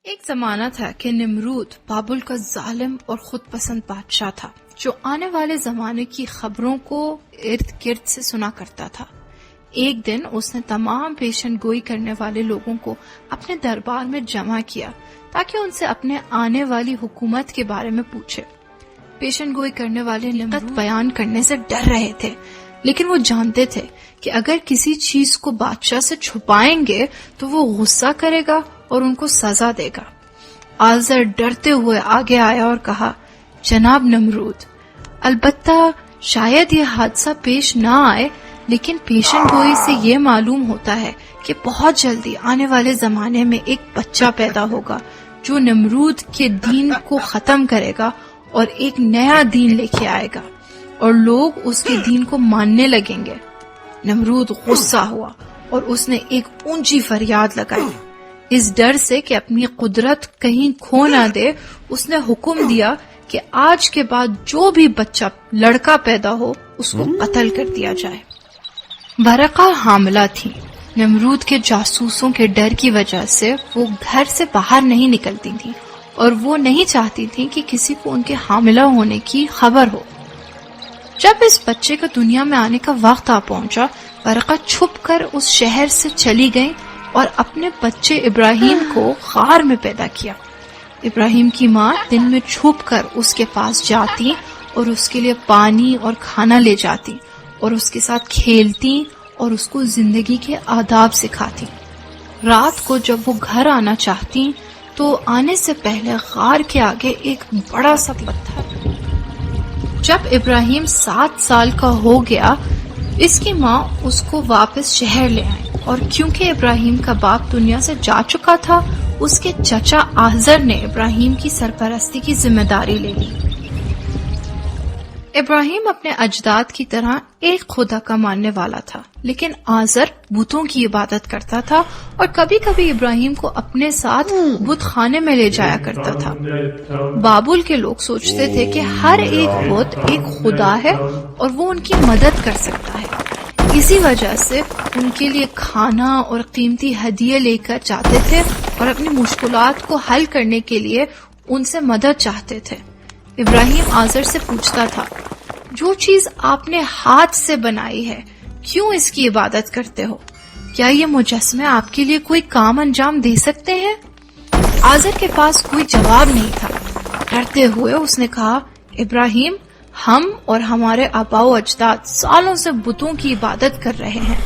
ایک زمانہ تھا کہ نمرود بابل کا ظالم اور خود پسند بادشاہ تھا جو آنے والے زمانے کی خبروں کو ارد گرد سے سنا کرتا تھا۔ ایک دن اس نے تمام پیشن گوئی کرنے والے لوگوں کو اپنے دربار میں جمع کیا تاکہ ان سے اپنے آنے والی حکومت کے بارے میں پوچھے۔ پیشن گوئی کرنے والے نمرود بیان کرنے سے ڈر رہے تھے، لیکن وہ جانتے تھے کہ اگر کسی چیز کو بادشاہ سے چھپائیں گے تو وہ غصہ کرے گا اور ان کو سزا دے گا۔ آزر ڈرتے ہوئے آگے آیا اور کہا، جناب نمرود، البتہ شاید یہ حادثہ پیش نہ آئے، لیکن پیشن گوئی سے یہ معلوم ہوتا ہے کہ بہت جلدی آنے والے زمانے میں ایک بچہ پیدا ہوگا جو نمرود کے دین کو ختم کرے گا اور ایک نیا دین لے کے آئے گا اور لوگ اس کے دین کو ماننے لگیں گے۔ نمرود غصہ ہوا اور اس نے ایک اونچی فریاد لگائی۔ اس ڈر سے کہ اپنی قدرت کہیں کھو نہ دے، اس نے حکم دیا کہ آج کے بعد جو بھی بچہ لڑکا پیدا ہو اس کو قتل کر دیا جائے۔ ورقہ حاملہ تھی۔ نمرود کے جاسوسوں کے ڈر کی وجہ سے وہ گھر سے باہر نہیں نکلتی تھی اور وہ نہیں چاہتی تھی کہ کسی کو ان کے حاملہ ہونے کی خبر ہو۔ جب اس بچے کا دنیا میں آنے کا وقت آ پہنچا، ورقہ چھپ کر اس شہر سے چلی گئی اور اپنے بچے ابراہیم کو غار میں پیدا کیا۔ ابراہیم کی ماں دن میں چھپ کر اس کے پاس جاتی اور اس کے لیے پانی اور کھانا لے جاتی اور اس کے ساتھ کھیلتی اور اس کو زندگی کے آداب سکھاتی۔ رات کو جب وہ گھر آنا چاہتی تو آنے سے پہلے غار کے آگے ایک بڑا سا پتھر۔ جب ابراہیم 7 سال کا ہو گیا، اس کی ماں اس کو واپس شہر لے آئی اور کیونکہ ابراہیم کا باپ دنیا سے جا چکا تھا، اس کے چچا آزر نے ابراہیم کی سرپرستی کی ذمہ داری لے لی۔ ابراہیم اپنے اجداد کی طرح ایک خدا کا ماننے والا تھا، لیکن آزر بتوں کی عبادت کرتا تھا اور کبھی کبھی ابراہیم کو اپنے ساتھ بت خانے میں لے جایا کرتا تھا۔ بابل کے لوگ سوچتے تھے کہ ہر ایک بت ایک خدا ہے اور وہ ان کی مدد کر سکتا ہے، اسی وجہ سے ان کے لیے کھانا اور قیمتی ہدیے لے کر جاتے تھے اور اپنی مشکلات کو حل کرنے کے لیے ان سے مدد چاہتے تھے۔ ابراہیم آزر سے پوچھتا تھا، جو چیز آپ نے ہاتھ سے بنائی ہے کیوں اس کی عبادت کرتے ہو؟ کیا یہ مجسمے آپ کے لیے کوئی کام انجام دے سکتے ہیں؟ آزر کے پاس کوئی جواب نہیں تھا۔ ڈرتے ہوئے اس نے کہا، ابراہیم، ہم اور ہمارے آباء و اجداد سالوں سے بتوں کی عبادت کر رہے ہیں۔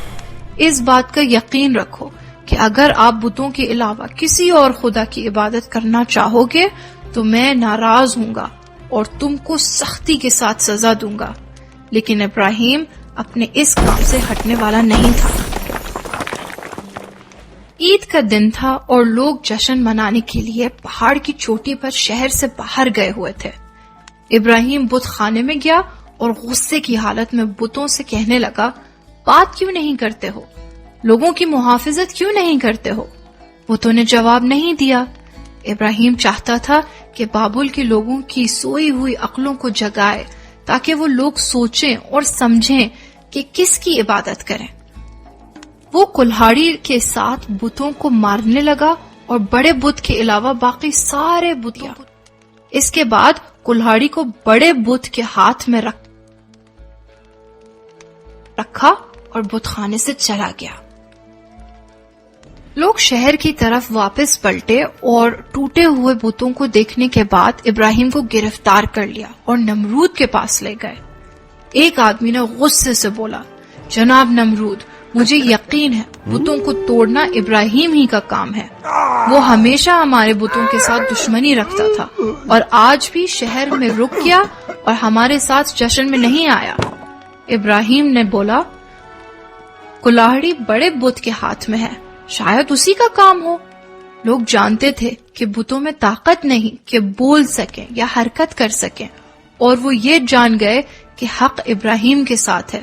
اس بات کا یقین رکھو کہ اگر آپ بتوں کے علاوہ کسی اور خدا کی عبادت کرنا چاہو گے تو میں ناراض ہوں گا اور تم کو سختی کے ساتھ سزا دوں گا۔ لیکن ابراہیم اپنے اس کام سے ہٹنے والا نہیں تھا۔ عید کا دن تھا اور لوگ جشن منانے کے لیے پہاڑ کی چوٹی پر شہر سے باہر گئے ہوئے تھے۔ ابراہیم بت خانے میں گیا اور غصے کی حالت میں بتوں سے کہنے لگا، بات کیوں نہیں کرتے ہو؟ لوگوں کی محافظت کیوں نہیں کرتے ہو؟ بتوں نے جواب نہیں دیا۔ ابراہیم چاہتا تھا کہ بابل کے لوگوں کی سوئی ہوئی عقلوں کو جگائے تاکہ وہ لوگ سوچیں اور سمجھیں کہ کس کی عبادت کریں۔ وہ کلہاڑی کے ساتھ بتوں کو مارنے لگا اور بڑے بت کے علاوہ باقی سارے بتوں کو۔ اس کے بعد کلہاڑی کو بڑے بت کے ہاتھ میں رکھا اور بت خانے سے چلا گیا۔ لوگ شہر کی طرف واپس پلٹے اور ٹوٹے ہوئے بتوں کو دیکھنے کے بعد ابراہیم کو گرفتار کر لیا اور نمرود کے پاس لے گئے۔ ایک آدمی نے غصے سے بولا، جناب نمرود، مجھے یقین ہے بتوں کو توڑنا ابراہیم ہی کا کام ہے۔ وہ ہمیشہ ہمارے بتوں کے ساتھ دشمنی رکھتا تھا اور آج بھی شہر میں رک گیا اور ہمارے ساتھ جشن میں نہیں آیا۔ ابراہیم نے بولا، کلاہڑی بڑے بت کے ہاتھ میں ہے، شاید اسی کا کام ہو۔ لوگ جانتے تھے کہ بتوں میں طاقت نہیں کہ بول سکیں یا حرکت کر سکیں، اور وہ یہ جان گئے کہ حق ابراہیم کے ساتھ ہے،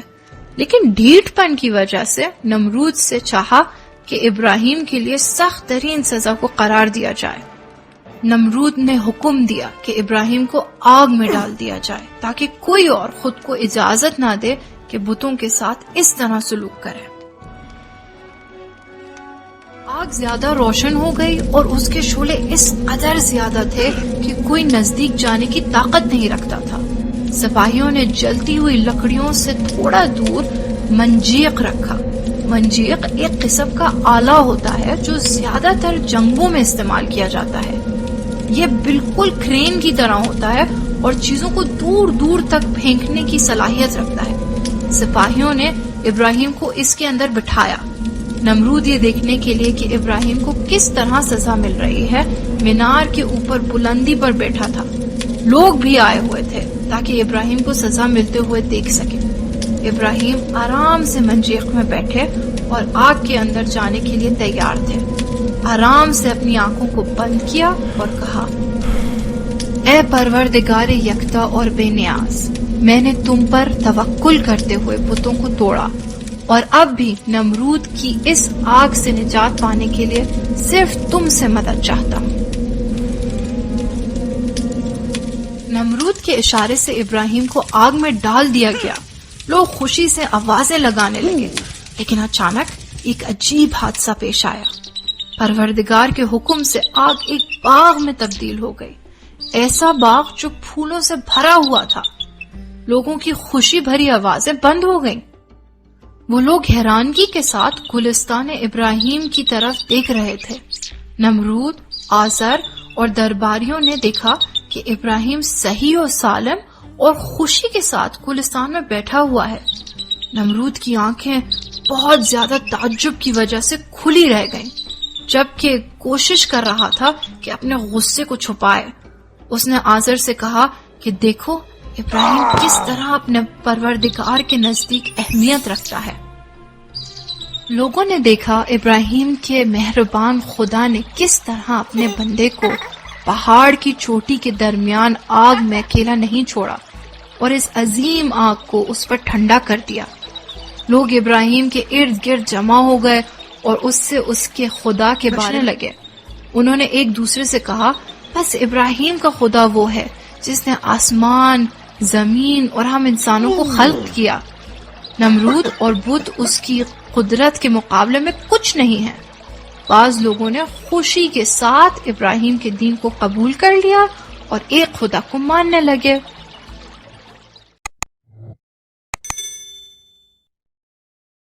لیکن ڈھیٹ پن کی وجہ سے نمرود سے چاہا کہ ابراہیم کے لیے سخت ترین سزا کو قرار دیا جائے۔ نمرود نے حکم دیا کہ ابراہیم کو آگ میں ڈال دیا جائے تاکہ کوئی اور خود کو اجازت نہ دے کہ بتوں کے ساتھ اس طرح سلوک کرے۔ آگ زیادہ روشن ہو گئی اور اس کے شعلے اس قدر زیادہ تھے کہ کوئی نزدیک جانے کی طاقت نہیں رکھتا تھا۔ سپاہیوں نے جلتی ہوئی لکڑیوں سے تھوڑا دور منجیق رکھا۔ منجیق ایک قسم کا آلہ ہوتا ہے جو زیادہ تر جنگوں میں استعمال کیا جاتا ہے۔ یہ بالکل کرین کی طرح ہوتا ہے اور چیزوں کو دور دور تک پھینکنے کی صلاحیت رکھتا ہے۔ سپاہیوں نے ابراہیم کو اس کے اندر بٹھایا۔ نمرود یہ دیکھنے کے لیے کہ ابراہیم کو کس طرح سزا مل رہی ہے، مینار کے اوپر بلندی پر بیٹھا تھا۔ لوگ بھی آئے ہوئے تھے تاکہ ابراہیم کو سزا ملتے ہوئے دیکھ سکیں۔ ابراہیم آرام سے منجیق میں بیٹھے اور آگ کے اندر جانے کے لیے تیار تھے۔ آرام سے اپنی آنکھوں کو بند کیا اور کہا، اے پروردگار یکتا اور بے نیاز، میں نے تم پر توکل کرتے ہوئے بتوں کو توڑا اور اب بھی نمرود کی اس آگ سے نجات پانے کے لیے صرف تم سے مدد چاہتا ہوں۔ نمرود کے اشارے سے ابراہیم کو آگ میں ڈال دیا گیا۔ لوگ خوشی سے آوازیں لگانے لگے، لیکن اچانک ایک عجیب حادثہ پیش آیا۔ پروردگار کے حکم سے آگ ایک باغ میں تبدیل ہو گئی، ایسا باغ جو پھولوں سے بھرا ہوا تھا۔ لوگوں کی خوشی بھری آوازیں بند ہو گئیں۔ وہ لوگ حیرانگی کے ساتھ گلستان ابراہیم کی طرف دیکھ رہے تھے۔ نمرود، آزر اور درباریوں نے دیکھا کہ ابراہیم صحیح و سالم اور خوشی کے ساتھ گلستان میں بیٹھا ہوا ہے۔ نمرود کی آنکھیں بہت زیادہ تعجب کی وجہ سے کھلی رہ گئیں، جبکہ کوشش کر رہا تھا کہ اپنے غصے کو چھپائے۔ اس نے آزر سے کہا کہ دیکھو ابراہیم کس طرح اپنے پروردگار کے نزدیک اہمیت رکھتا ہے۔ لوگوں نے دیکھا ابراہیم کے مہربان خدا نے کس طرح اپنے بندے کو پہاڑ کی چوٹی کے درمیان آگ میں اکیلا نہیں چھوڑا اور اس عظیم آگ کو اس پر ٹھنڈا کر دیا۔ لوگ ابراہیم کے ارد گرد جمع ہو گئے اور اس سے اس کے خدا کے بارے لگے۔ انہوں نے ایک دوسرے سے کہا، بس ابراہیم کا خدا وہ ہے جس نے آسمان، زمین اور ہم انسانوں کو خلق کیا۔ نمرود اور بت اس کی قدرت کے مقابلے میں کچھ نہیں ہے۔ بعض لوگوں نے خوشی کے ساتھ ابراہیم کے دین کو قبول کر لیا اور ایک خدا کو ماننے لگے۔